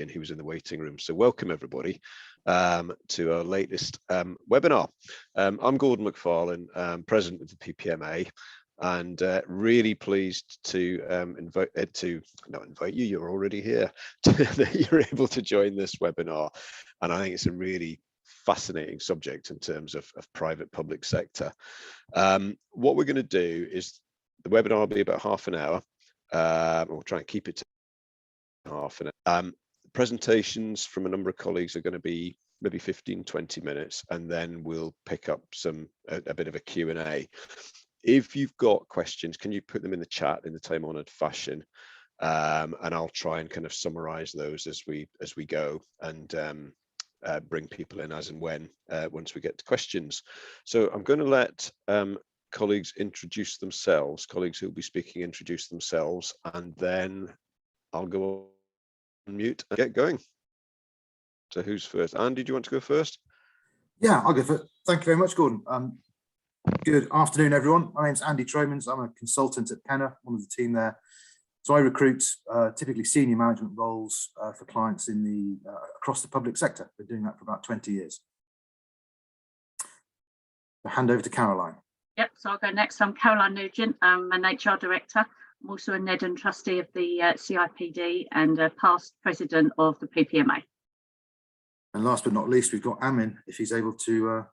and he was in the waiting room. So welcome everybody to our latest webinar. I'm Gordon McFarlane, President of the PPMA, and really pleased to not invite you, you're already here, that you're able to join this webinar. And I think it's a really fascinating subject in terms of private public sector. What we're going to do is the webinar will be about half an hour. We'll try and keep it to half an hour. Presentations from a number of colleagues are going to be maybe 15-20 minutes, and then we'll pick up a bit of a Q&A. If you've got questions, can you put them in the chat in the time-honored fashion, and I'll try and kind of summarize those as we go, and bring people in as and when once we get to questions. So I'm going to let colleagues introduce themselves, colleagues who will be speaking introduce themselves, and then I'll go on mute and get going. So who's first? Andy, do you want to go first? Yeah, I'll go first. Thank you very much, Gordon. Good afternoon, everyone. My name's Andy Tromans. I'm a consultant at Penna, one of the team there. So I recruit typically senior management roles for clients in the across the public sector. Been doing that for about 20 years. I'll hand over to Caroline. Yep, so I'll go next. I'm Caroline Nugent. I'm an HR director. I'm also a NED and trustee of the CIPD and a past president of the PPMA. And last but not least, we've got Amin, if he's able to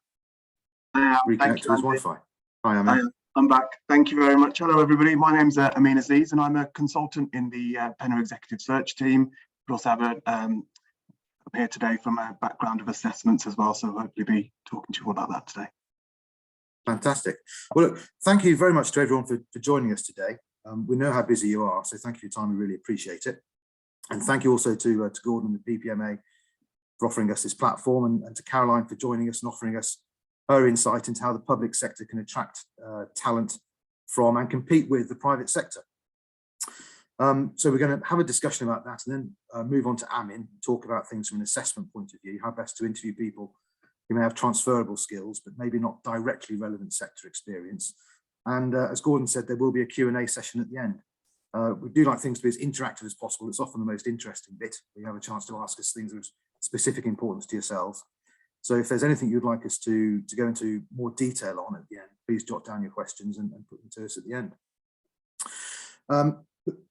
reconnect to his Wi-Fi. Hi, Amin. I'm back. Thank you very much. Hello, everybody. My name's Amin Aziz, and I'm a consultant in the Penna Executive Search team. We also have I'm here today from a background of assessments as well, so I'll hopefully be talking to you all about that today. Fantastic. Well, look, thank you very much to everyone for joining us today. We know how busy you are, so thank you for your time. We really appreciate it. And thank you also to Gordon and the PPMA for offering us this platform, and to Caroline for joining us and offering us her insight into how the public sector can attract talent from and compete with the private sector. So we're going to have a discussion about that, and then move on to Amin, talk about things from an assessment point of view, how best to interview people who may have transferable skills, but maybe not directly relevant sector experience. And as Gordon said, there will be a Q&A session at the end. We do like things to be as interactive as possible. It's often the most interesting bit. You have a chance to ask us things of specific importance to yourselves. So if there's anything you'd like us to go into more detail on at the end, please jot down your questions and put them to us at the end.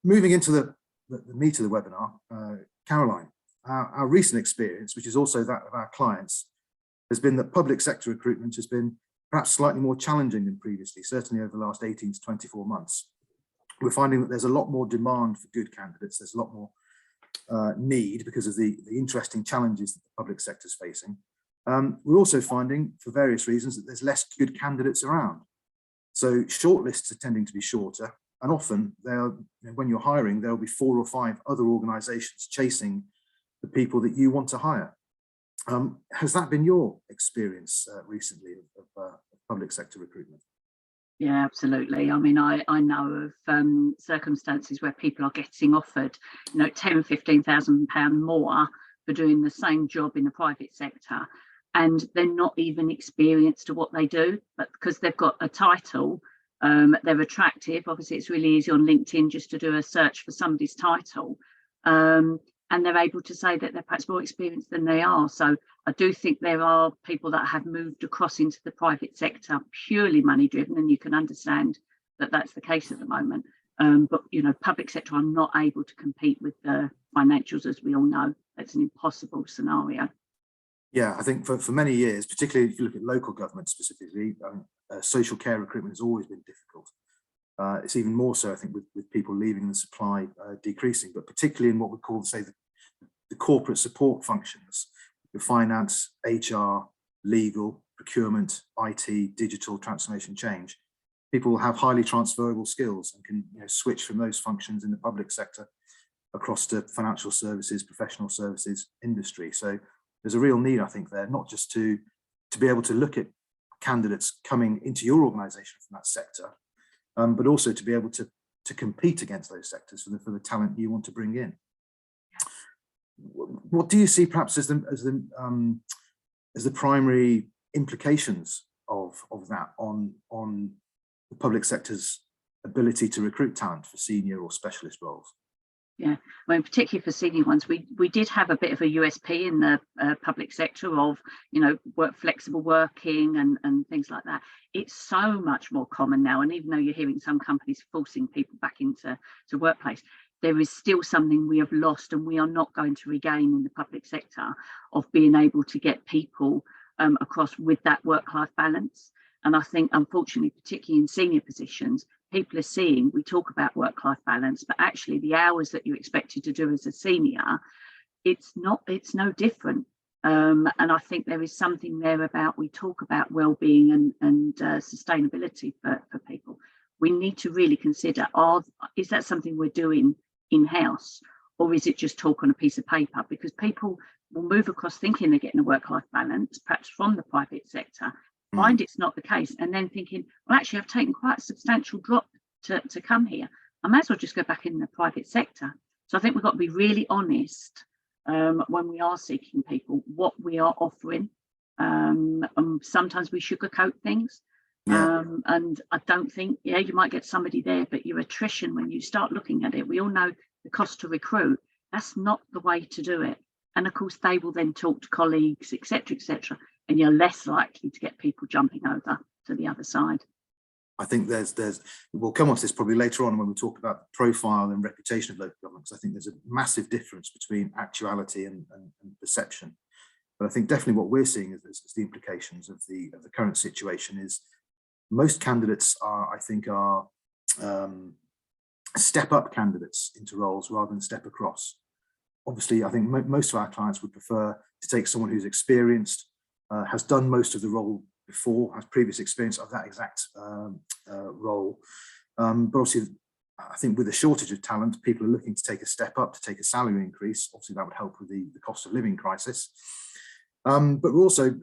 Moving into the meat of the webinar, Caroline, our recent experience, which is also that of our clients, has been that public sector recruitment has been perhaps slightly more challenging than previously, certainly over the last 18 to 24 months. We're finding that there's a lot more demand for good candidates. There's a lot more need because of the interesting challenges that the public sector is facing. We're also finding, for various reasons, that there's less good candidates around. So shortlists are tending to be shorter, and often when you're hiring, there'll be 4 or 5 other organisations chasing the people that you want to hire. Has that been your experience recently of public sector recruitment? Yeah, absolutely. I mean, I know of circumstances where people are getting offered, £10,000–15,000 more for doing the same job in the private sector, and they're not even experienced to what they do, but because they've got a title, they're attractive. Obviously, it's really easy on LinkedIn just to do a search for somebody's title, and they're able to say that they're perhaps more experienced than they are. So I do think there are people that have moved across into the private sector purely money driven, and you can understand that that's the case at the moment. But public sector are not able to compete with the financials, as we all know. That's an impossible scenario. Yeah, I think for many years, particularly if you look at local government specifically, social care recruitment has always been difficult. It's even more so, I think, with people leaving and the supply decreasing, but particularly in what we call, say, the corporate support functions, the finance, HR, legal, procurement, IT, digital transformation change. People have highly transferable skills and can switch from those functions in the public sector across to financial services, professional services, industry. So there's a real need, I think, there, not just to be able to look at candidates coming into your organisation from that sector, but also to be able to compete against those sectors for the talent you want to bring in. What do you see perhaps as the primary implications of that on the public sector's ability to recruit talent for senior or specialist roles? Yeah, I mean, particularly for senior ones, we did have a bit of a USP in the public sector of, you know, flexible working and things like that. It's so much more common now, and even though you're hearing some companies forcing people back into workplace, there is still something we have lost, and we are not going to regain in the public sector, of being able to get people across with that work-life balance. And I think, unfortunately, particularly in senior positions, people are seeing, we talk about work-life balance, but actually the hours that you're expected to do as a senior, it's no different. And I think there is something there about, we talk about well-being and sustainability for people. We need to really consider, is that something we're doing in-house, or is it just talk on a piece of paper? Because people will move across thinking they're getting a work-life balance, perhaps from the private sector, find it's not the case, and then thinking, well, actually, I've taken quite a substantial drop to come here. I might as well just go back in the private sector. So I think we've got to be really honest when we are seeking people, what we are offering. Sometimes we sugarcoat things. And I don't think, you might get somebody there, but your attrition, when you start looking at it, we all know the cost to recruit, that's not the way to do it. And of course, they will then talk to colleagues, etc., and you're less likely to get people jumping over to the other side. I think we'll come on to this probably later on when we talk about the profile and reputation of local government, because I think there's a massive difference between actuality and perception. But I think definitely what we're seeing is the implications of the current situation is most candidates are step up candidates into roles rather than step across. Obviously, I think most of our clients would prefer to take someone who's experienced, has done most of the role before, has previous experience of that exact role. But obviously, I think with a shortage of talent, people are looking to take a step up, to take a salary increase. Obviously, that would help with the cost of living crisis. But we're also,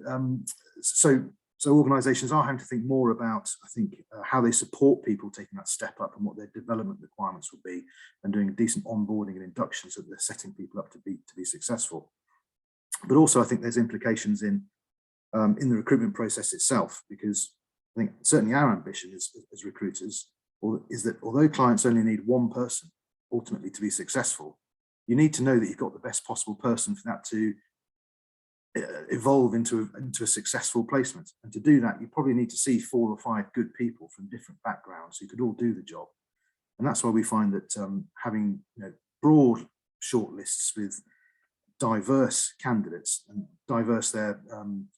so organisations are having to think more about, I think, how they support people taking that step up and what their development requirements will be, and doing decent onboarding and induction so that they're setting people up to be successful. But also, I think there's implications in the recruitment process itself, because I think certainly our ambition as recruiters is that although clients only need one person ultimately to be successful, you need to know that you've got the best possible person for that to evolve into a successful placement. And to do that, you probably need to see 4 or 5 good people from different backgrounds who could all do the job. And that's why we find that having broad shortlists with diverse candidates, and diverse, their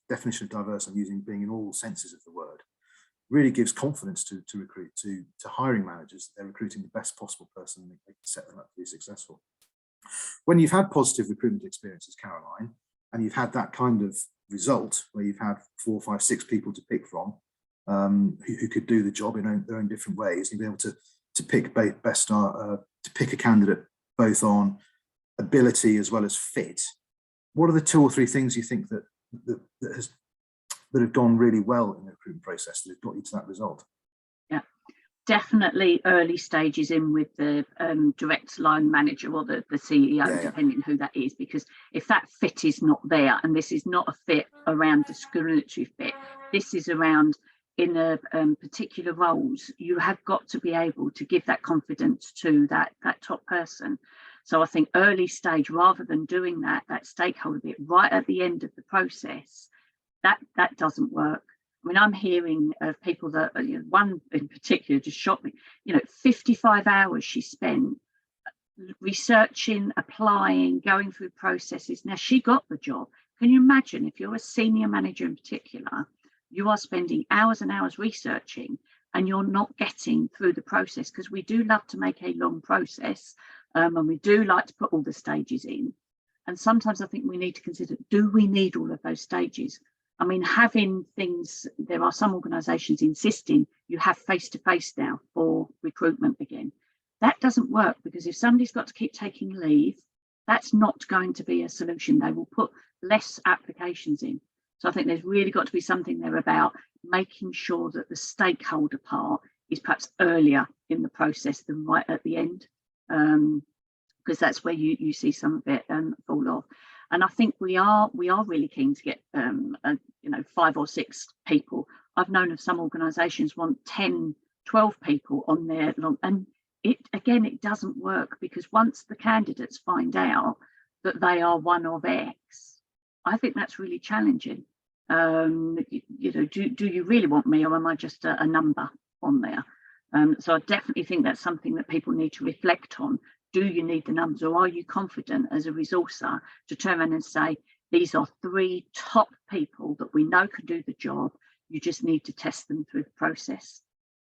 definition of diverse, I'm using being in all senses of the word, really gives confidence to recruit, to hiring managers that they're recruiting the best possible person and they can set them up to be successful. When you've had positive recruitment experiences, Caroline, and you've had that kind of result where you've had 4, 5, 6 people to pick from who could do the job in their own different ways, and be able to pick to pick a candidate both on ability as well as fit. What are the 2 or 3 things you think that have gone really well in the recruitment process that have got you to that result? Yeah, definitely early stages in with the direct line manager or the CEO, depending who that is, because if that fit is not there, and this is not a fit around discriminatory fit, this is around in a particular roles, you have got to be able to give that confidence to that top person. So I think early stage, rather than doing that stakeholder bit right at the end of the process, that doesn't work. I mean, I'm hearing of people that, one in particular just shocked me, 55 hours she spent researching, applying, going through processes. Now, she got the job. Can you imagine if you're a senior manager in particular, you are spending hours and hours researching and you're not getting through the process? Because we do love to make a long process and we do like to put all the stages in. And sometimes I think we need to consider, do we need all of those stages? I mean, having things, there are some organisations insisting you have face-to-face now for recruitment again. That doesn't work, because if somebody's got to keep taking leave, that's not going to be a solution. They will put less applications in. So I think there's really got to be something there about making sure that the stakeholder part is perhaps earlier in the process than right at the end, because that's where you see some of it fall off. And I think we are really keen to get 5 or 6 people. I've known of some organisations want 10, 12 people on their long, and it doesn't work, because once the candidates find out that they are one of X, I think that's really challenging. You know, do you really want me, or am I just a number on there? So I definitely think that's something that people need to reflect on. Do you need the numbers, or are you confident as a resourcer to turn around and say, these are 3 top people that we know can do the job, you just need to test them through the process?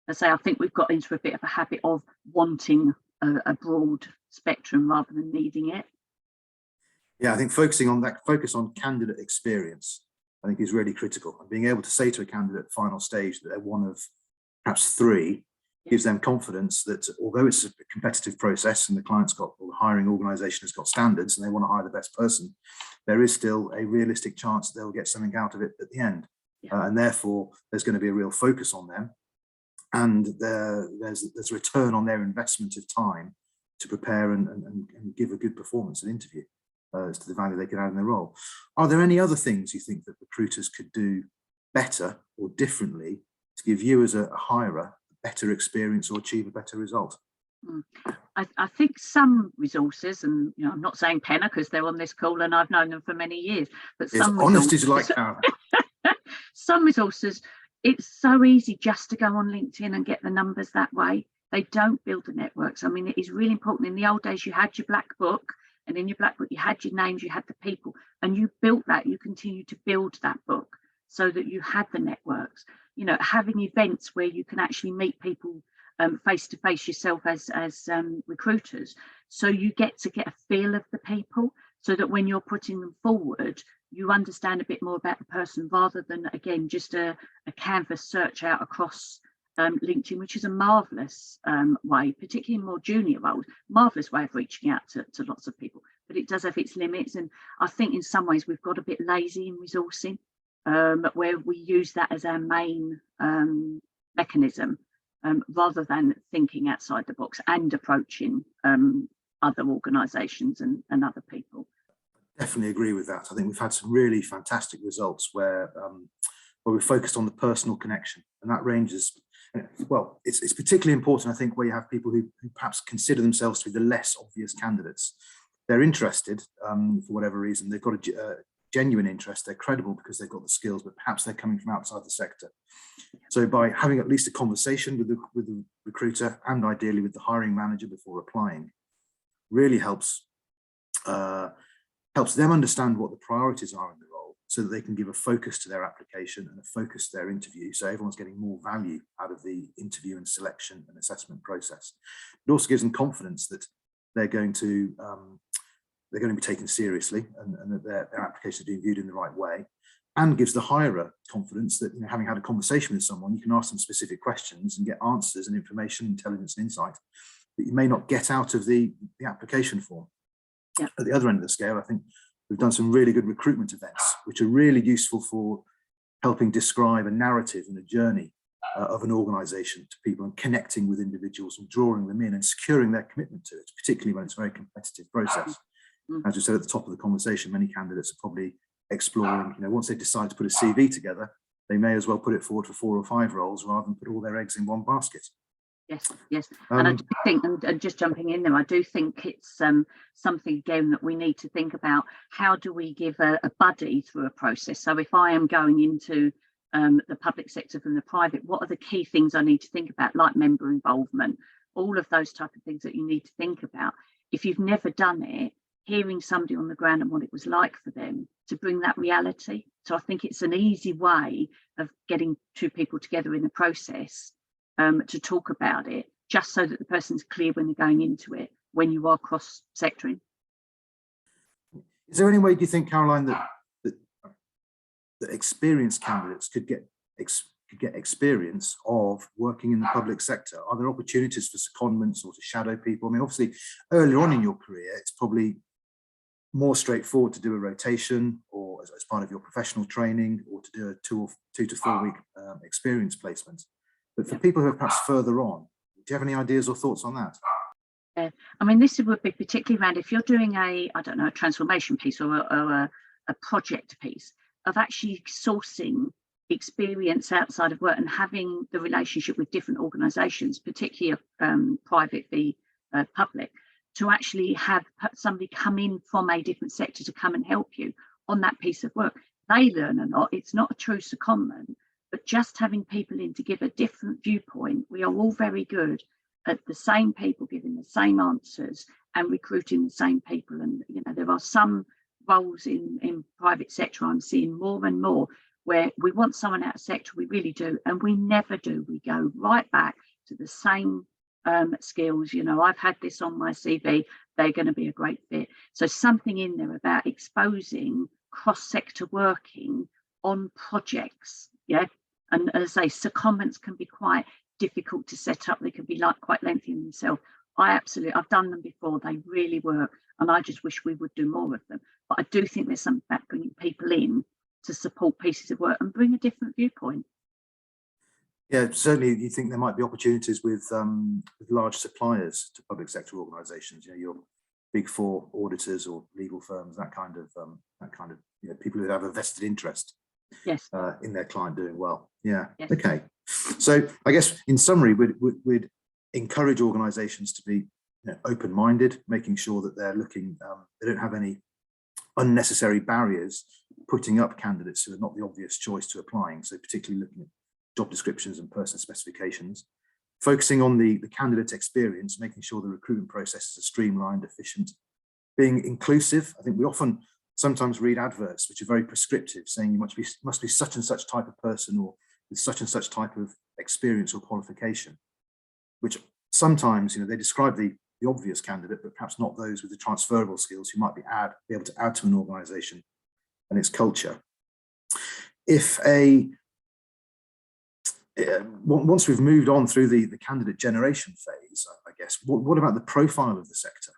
I think we've got into a bit of a habit of wanting a broad spectrum rather than needing it. Yeah, I think focus on candidate experience, I think, is really critical. And being able to say to a candidate at final stage that they're one of perhaps 3 gives them confidence that although it's a competitive process and the client's got, or the hiring organisation has got standards and they want to hire the best person, there is still a realistic chance that they'll get something out of it at the end. And therefore, there's going to be a real focus on them. And there's a return on their investment of time to prepare and give a good performance and interview as to the value they can add in their role. Are there any other things you think that recruiters could do better or differently to give you as a hirer a better experience or achieve a better result? I think some resources, and you know, I'm not saying Penna because they're on this call and I've known them for many years, but some honesty is like power. Some resources, it's so easy just to go on LinkedIn and get the numbers that way. They don't build the networks. I mean, it is really important. In the old days, you had your black book, and in your black book, you had your names, you had the people, and you built that. You continue to build that book so that you had the networks. You know, having events where you can actually meet people face to face yourself as recruiters, so you get a feel of the people, so that when you're putting them forward, you understand a bit more about the person, rather than, again, just a canvas search out across LinkedIn, which is a marvellous way, particularly in more junior roles, marvellous way of reaching out to lots of people, but it does have its limits. And I think in some ways we've got a bit lazy in resourcing, where we use that as our main mechanism, rather than thinking outside the box and approaching other organisations and other people. Definitely agree with that. I think we've had some really fantastic results where we focused on the personal connection, and that ranges. Well, it's particularly important, I think, where you have people who perhaps consider themselves to be the less obvious candidates. They're interested for whatever reason. They've got a genuine interest. They're credible because they've got the skills, but perhaps they're coming from outside the sector. So by having at least a conversation with the recruiter, and ideally with the hiring manager before applying, really helps them understand what the priorities are in the role, so that they can give a focus to their application and a focus to their interview, so everyone's getting more value out of the interview and selection and assessment process. It also gives them confidence that they're going to be taken seriously, and that their application is being viewed in the right way, and gives the hirer confidence that, you know, having had a conversation with someone, you can ask them specific questions and get answers and information, intelligence and insight that you may not get out of the application form. Yeah. At the other end of the scale, I think we've done some really good recruitment events, which are really useful for helping describe a narrative and a journey of an organisation to people, and connecting with individuals and drawing them in and securing their commitment to it, particularly when it's a very competitive process. As you said at the top of the conversation, many candidates are probably exploring, you know, once they decide to put a CV together, they may as well put it forward for 4 or 5 roles rather than put all their eggs in one basket. Yes. And I do think, and just jumping in there, I do think it's something, again, that we need to think about. How do we give a buddy through a process? So if I am going into the public sector from the private, what are the key things I need to think about, like member involvement, all of those type of things that you need to think about. If you've never done it, hearing somebody on the ground and what it was like for them, to bring that reality. So I think it's an easy way of getting 2 people together in the process to talk about it, just so that the person's clear when they're going into it, when you are cross-sectoring. Is there any way, do you think, Caroline, that experienced candidates could get experience of working in the public sector? Are there opportunities for secondments or to shadow people? I mean, obviously, earlier on in your career, it's probably more straightforward to do a rotation, or as part of your professional training, or to do a 2 to 4 week experience placement. But for people who are perhaps further on, do you have any ideas or thoughts on that? Yeah, I mean, this would be particularly around if you're doing a transformation piece or a project piece, of actually sourcing experience outside of work and having the relationship with different organisations, particularly private v public, to actually have somebody come in from a different sector to come and help you on that piece of work. They learn a lot. It's not a true secondment, but just having people in to give a different viewpoint. We are all very good at the same people giving the same answers and recruiting the same people. And, you know, there are some roles in private sector I'm seeing more and more where we want someone out of sector, we really do, and we never do. We go right back to the same skills. You know, I've had this on my CV, they're going to be a great fit. So something in there about exposing cross-sector working on projects, yeah. And as I say, secondments can be quite difficult to set up. They can be like quite lengthy in themselves. I've done them before, they really work, and I just wish we would do more of them. But I do think there's something about bringing people in to support pieces of work and bring a different viewpoint. Yeah, certainly you think there might be opportunities with large suppliers to public sector organisations, you know, your big four auditors or legal firms, that kind of you know, people who have a vested interest, yes, in their client doing well. Yeah, yes. Okay. So I guess in summary, we'd encourage organisations to be, you know, open-minded, making sure that they're looking, they don't have any unnecessary barriers putting up candidates who are not the obvious choice to applying. So particularly looking at job descriptions and person specifications, focusing on the candidate experience, making sure the recruitment processes are streamlined, efficient, being inclusive. I think we sometimes read adverts which are very prescriptive, saying you must be such and such type of person or with such and such type of experience or qualification, which sometimes, you know, they describe the obvious candidate, but perhaps not those with the transferable skills who might be able to add to an organisation and its culture. If once we've moved on through the candidate generation phase, I guess, what about the profile of the sector?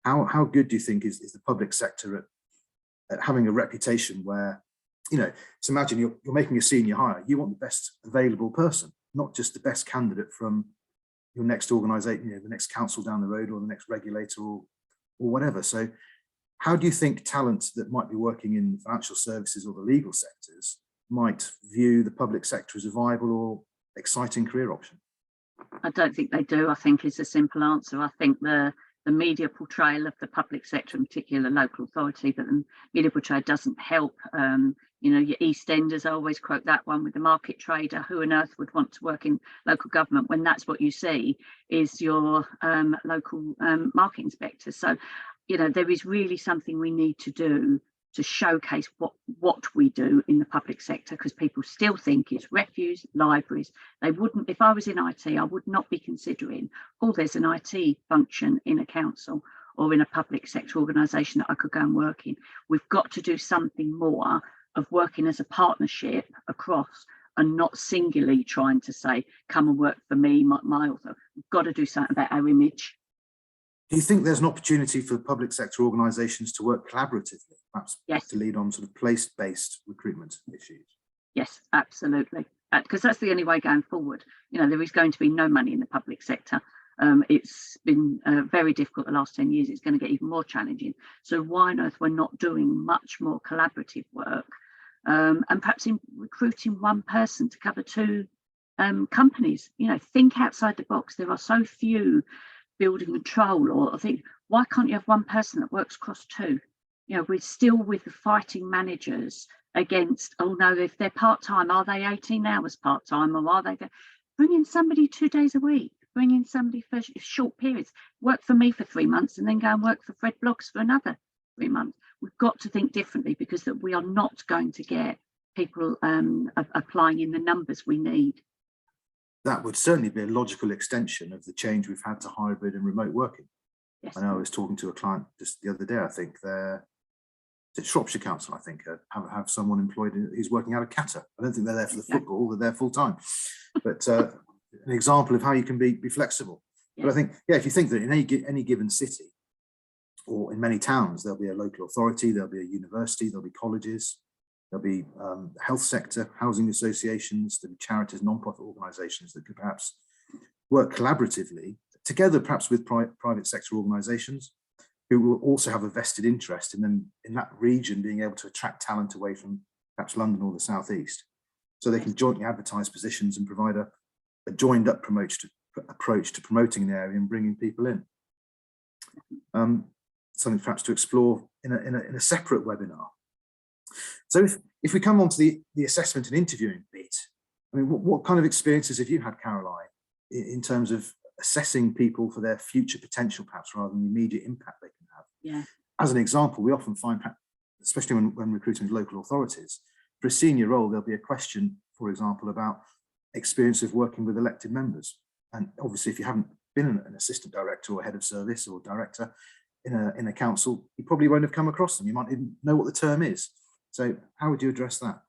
How good do you think is the public sector at having a reputation where, you know, so imagine you're making a senior hire, you want the best available person, not just the best candidate from your next organisation, you know, the next council down the road or the next regulator or whatever. So how do you think talent that might be working in financial services or the legal sectors might view the public sector as a viable or exciting career option? I don't think they do. I think it's a simple answer. I think the media portrayal of the public sector, in particular local authority, but the media portrayal doesn't help. You know, your EastEnders, I always quote that one with the market trader. Who on earth would want to work in local government when that's what you see is your local market inspector? So, you know, there is really something we need to do to showcase what we do in the public sector, because people still think it's refuse, libraries. They wouldn't, if I was in IT, I would not be considering, oh, there's an IT function in a council or in a public sector organisation that I could go and work in. We've got to do something more of working as a partnership across and not singularly trying to say, come and work for me, my author. We've got to do something about our image. Do you think there's an opportunity for public sector organisations to work collaboratively, perhaps yes, to lead on sort of place-based recruitment issues? Yes, absolutely. Because that's the only way going forward. You know, there is going to be no money in the public sector. It's been very difficult the last 10 years. It's going to get even more challenging. So why on earth we're not doing much more collaborative work and perhaps in recruiting one person to cover two companies? You know, think outside the box. There are so few building control, or I think, why can't you have one person that works across two? You know, we're still with the fighting managers against, oh no, if they're part-time, are they 18 hours part-time, or are they bring in somebody 2 days a week, bring in somebody for short periods, work for me for 3 months and then go and work for Fred Bloggs for another 3 months. We've got to think differently, because that we are not going to get people applying in the numbers we need. That would certainly be a logical extension of the change we've had to hybrid and remote working. Yes. I know I was talking to a client just the other day, I think they're at Shropshire Council, I think, have someone employed who's working out of Qatar. I don't think they're there for the football, they're there full time. But an example of how you can be flexible. Yes. But I think, yeah, if you think that in any given city or in many towns, there'll be a local authority, there'll be a university, there'll be colleges, there'll be health sector, housing associations, there'll be charities, non-profit organisations that could perhaps work collaboratively together, perhaps with private sector organisations who will also have a vested interest in that region being able to attract talent away from perhaps London or the southeast. so they can jointly advertise positions and provide a joined up approach to promoting an area and bringing people in. Something perhaps to explore in a separate webinar. So if we come on to the assessment and interviewing bit, I mean, what kind of experiences have you had, Caroline, in terms of assessing people for their future potential, perhaps, rather than the immediate impact they can have? Yeah. As an example, we often find, especially when recruiting local authorities, for a senior role, there'll be a question, for example, about experience of working with elected members. And obviously, if you haven't been an assistant director or head of service or director in a council, you probably won't have come across them. You might even know what the term is. So how would you address that?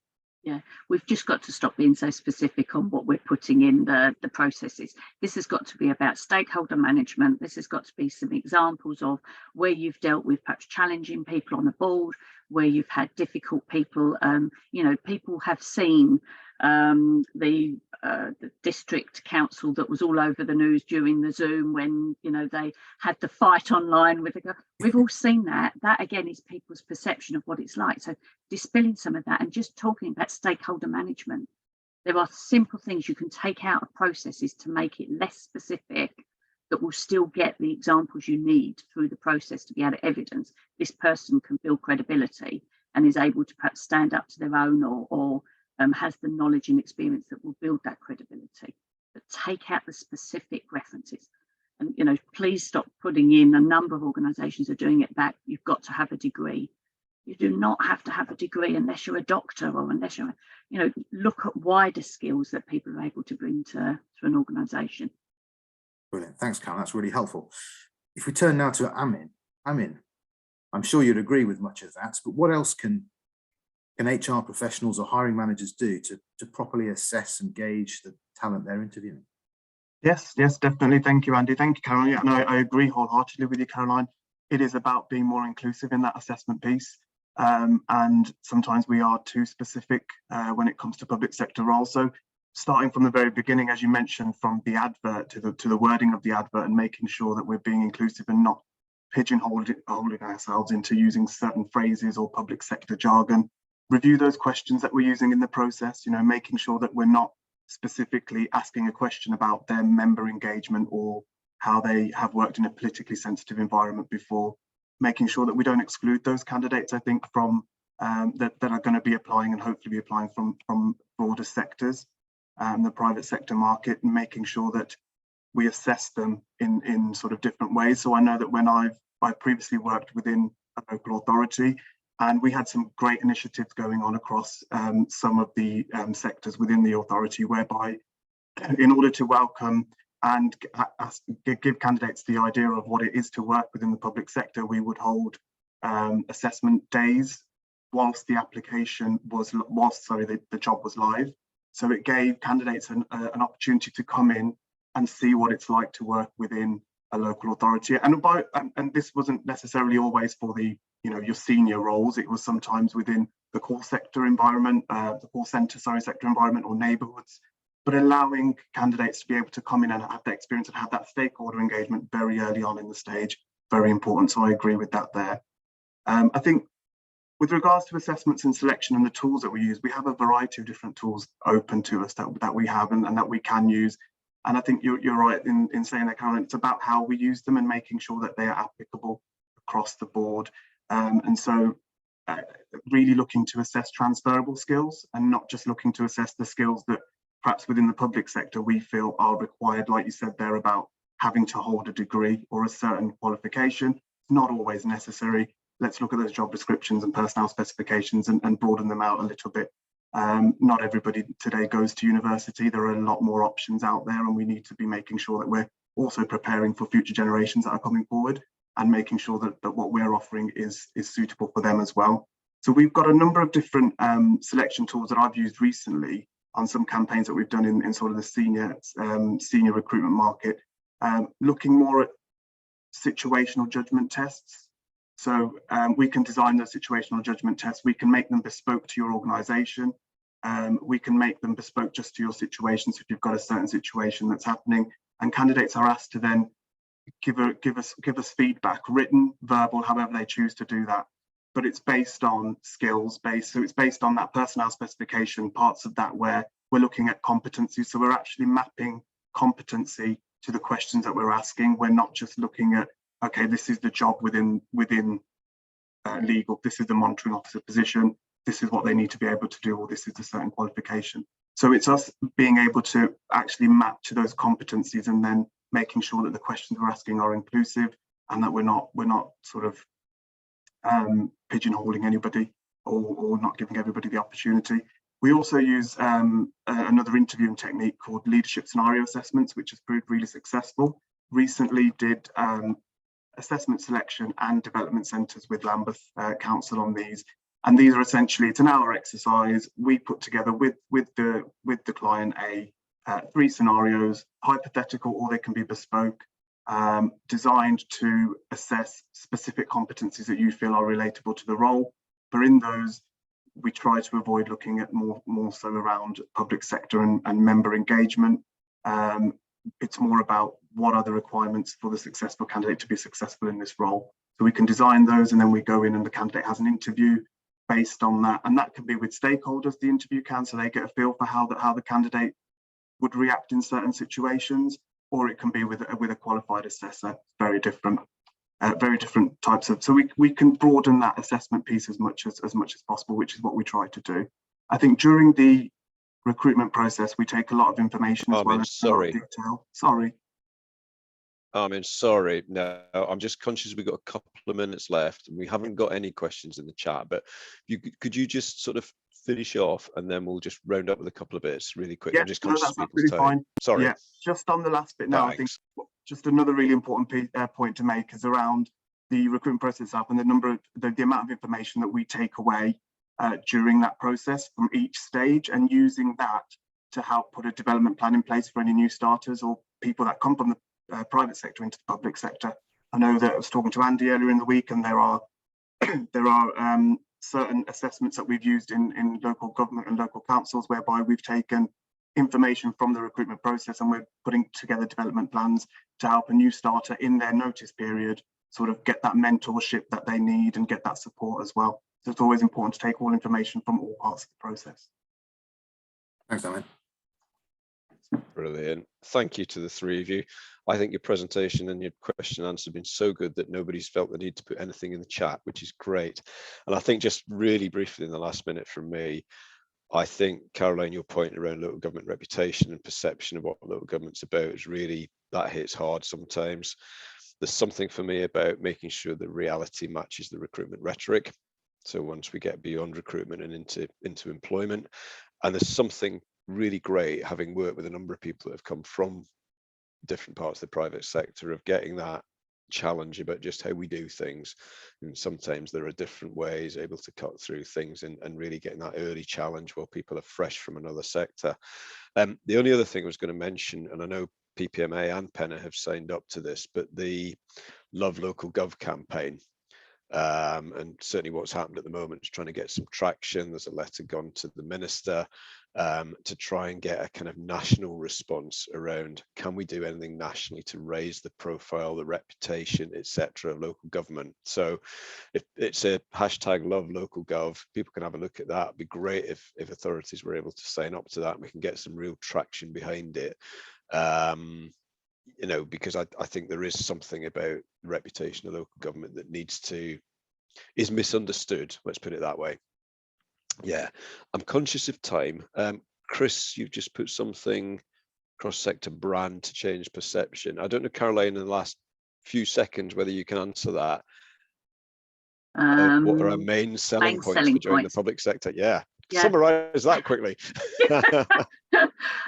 Yeah, we've just got to stop being so specific on what we're putting in the processes. This has got to be about stakeholder management. This has got to be some examples of where you've dealt with perhaps challenging people on the board, where you've had difficult people. You know, people have seen the district council that was all over the news during the Zoom when, you know, they had the fight online with the, we've all seen that. That again is people's perception of what it's like. So dispelling some of that and just talking about stakeholder management. There are simple things you can take out of processes to make it less specific that will still get the examples you need through the process to be able to evidence this person can build credibility and is able to perhaps stand up to their own or has the knowledge and experience that will build that credibility. But take out the specific references. And, you know, please stop putting in, a number of organisations are doing it back, you've got to have a degree. You do not have to have a degree unless you're a doctor or unless you're, you know, look at wider skills that people are able to bring to an organisation. Brilliant. Thanks, Karen. That's really helpful. If we turn now to Amin, I'm sure you'd agree with much of that, but what else can HR professionals or hiring managers do to properly assess and gauge the talent they're interviewing? Yes, definitely. Thank you, Andy. Thank you, Caroline. Yeah, no, I agree wholeheartedly with you, Caroline. It is about being more inclusive in that assessment piece. And sometimes we are too specific when it comes to public sector roles. So starting from the very beginning, as you mentioned, from the advert to the wording of the advert and making sure that we're being inclusive and not pigeonholing ourselves into using certain phrases or public sector jargon. Review those questions that we're using in the process, you know, making sure that we're not specifically asking a question about their member engagement or how they have worked in a politically sensitive environment before, making sure that we don't exclude those candidates, I think, from that are going to be applying and hopefully be applying from broader sectors, the private sector market, and making sure that we assess them in sort of different ways. So I know that when I've previously worked within a local authority, and we had some great initiatives going on across some of the sectors within the authority, whereby in order to welcome and give candidates the idea of what it is to work within the public sector, we would hold assessment days whilst the application the job was live. So it gave candidates an opportunity to come in and see what it's like to work within a local authority. And this wasn't necessarily always for the, you know, your senior roles. It was sometimes within the call sector environment, the call centre, sector environment or neighbourhoods, but allowing candidates to be able to come in and have that experience and have that stakeholder engagement very early on in the stage, very important. So I agree with that there. I think with regards to assessments and selection and the tools that we use, we have a variety of different tools open to us that we have and that we can use. And I think you're right in saying that, Caroline. It's about how we use them and making sure that they are applicable across the board. And so really looking to assess transferable skills and not just looking to assess the skills that perhaps within the public sector we feel are required, like you said there, about having to hold a degree or a certain qualification. Not always necessary. Let's look at those job descriptions and personnel specifications and broaden them out a little bit. Not everybody today goes to university. There are a lot more options out there, and we need to be making sure that we're also preparing for future generations that are coming forward and making sure that what we're offering is suitable for them as well. So we've got a number of different selection tools that I've used recently on some campaigns that we've done in sort of the senior recruitment market, looking more at situational judgment tests. So we can design those situational judgment tests. We can make them bespoke to your organisation. We can make them bespoke just to your situation. So if you've got a certain situation that's happening, and candidates are asked to then give us feedback, written, verbal, however they choose to do that. but it's based on skills based. So it's based on that personnel specification, parts of that where we're looking at competency. So we're actually mapping competency to the questions that we're asking. We're not just looking at, okay, this is the job within legal, this is the monitoring officer position, this is what they need to be able to do, or this is a certain qualification. So it's us being able to actually map to those competencies and then making sure that the questions we're asking are inclusive and that we're not sort of pigeonholing anybody or not giving everybody the opportunity. We also use another interviewing technique called leadership scenario assessments, which has proved really successful. Recently did assessment selection and development centres with Lambeth Council on these. And these are essentially, it's an hour exercise. We put together with the client 3 scenarios, hypothetical, or they can be bespoke, designed to assess specific competencies that you feel are relatable to the role. But in those, we try to avoid looking at more so around public sector and member engagement. It's more about what are the requirements for the successful candidate to be successful in this role. So we can design those, and then we go in and the candidate has an interview based on that. And that can be with stakeholders, the interview can, so they get a feel for how the candidate would react in certain situations, or it can be with a qualified assessor. Very different types of, so we can broaden that assessment piece as much as possible, which is what we try to do. I think during the recruitment process, we take a lot of information as well. Sorry. Sorry. Sorry. No, I'm just conscious we've got a couple of minutes left and we haven't got any questions in the chat, but could you just sort of finish off and then we'll just round up with a couple of bits really quick. Yeah, I'm just conscious that's of people's time. fine. Sorry. Yeah, just on the last bit now, Thanks. I think just another really important point to make is around the recruitment process itself and the amount of information that we take away during that process from each stage, and using that to help put a development plan in place for any new starters or people that come from the private sector into the public sector. I know that I was talking to Andy earlier in the week, and there are certain assessments that we've used in local government and local councils whereby we've taken information from the recruitment process and we're putting together development plans to help a new starter in their notice period sort of get that mentorship that they need and get that support as well. So it's always important to take all information from all parts of the process. Thanks, Alan. Brilliant. Thank you to the 3 of you. I think your presentation and your question and answer have been so good that nobody's felt the need to put anything in the chat, which is great. And I think just really briefly in the last minute from me, I think, Caroline, your point around local government reputation and perception of what local government's about is really, that hits hard sometimes. There's something for me about making sure the reality matches the recruitment rhetoric. So once we get beyond recruitment and into employment, and there's something really great, having worked with a number of people that have come from different parts of the private sector, of getting that challenge about just how we do things. And sometimes there are different ways able to cut through things and really getting that early challenge while people are fresh from another sector. The only other thing I was going to mention, and I know PPMA and Penna have signed up to this, but the Love Local Gov campaign, and certainly what's happened at the moment is trying to get some traction. There's a letter gone to the minister to try and get a kind of national response around, can we do anything nationally to raise the profile, the reputation, etc. of local government. So if it's a hashtag Love Local Gov, people can have a look at that. It'd be great if authorities were able to sign up to that and we can get some real traction behind it. You know, because I think there is something about the reputation of local government that is misunderstood, let's put it that way. Yeah, I'm conscious of time. Chris, you've just put something, cross-sector brand to change perception. I don't know, Caroline, in the last few seconds, whether you can answer that. What are our main selling points for joining the public sector? Yeah. Summarize that quickly.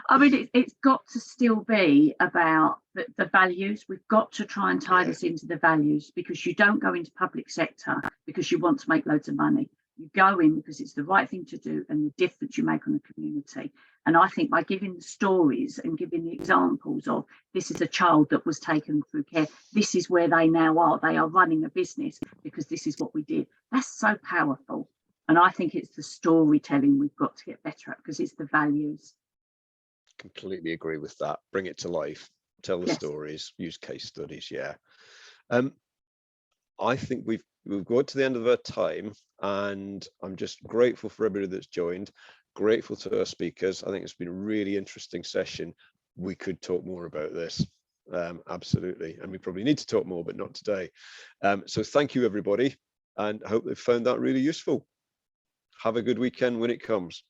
I mean, it's got to still be about the values. We've got to try and tie this into the values, because you don't go into public sector because you want to make loads of money. You go in because it's the right thing to do and the difference you make on the community. And I think by giving the stories and giving the examples of, this is a child that was taken through care, this is where they now are, they are running a business because this is what we did. That's so powerful. And I think it's the storytelling we've got to get better at, because it's the values. Completely agree with that. Bring it to life, tell the stories, use case studies. Yeah. I think we've we've got to the end of our time, and I'm just grateful for everybody that's joined, grateful to our speakers. I think it's been a really interesting session. We could talk more about this, absolutely, and we probably need to talk more, but not today. So thank you, everybody, and I hope they found that really useful. Have a good weekend when it comes.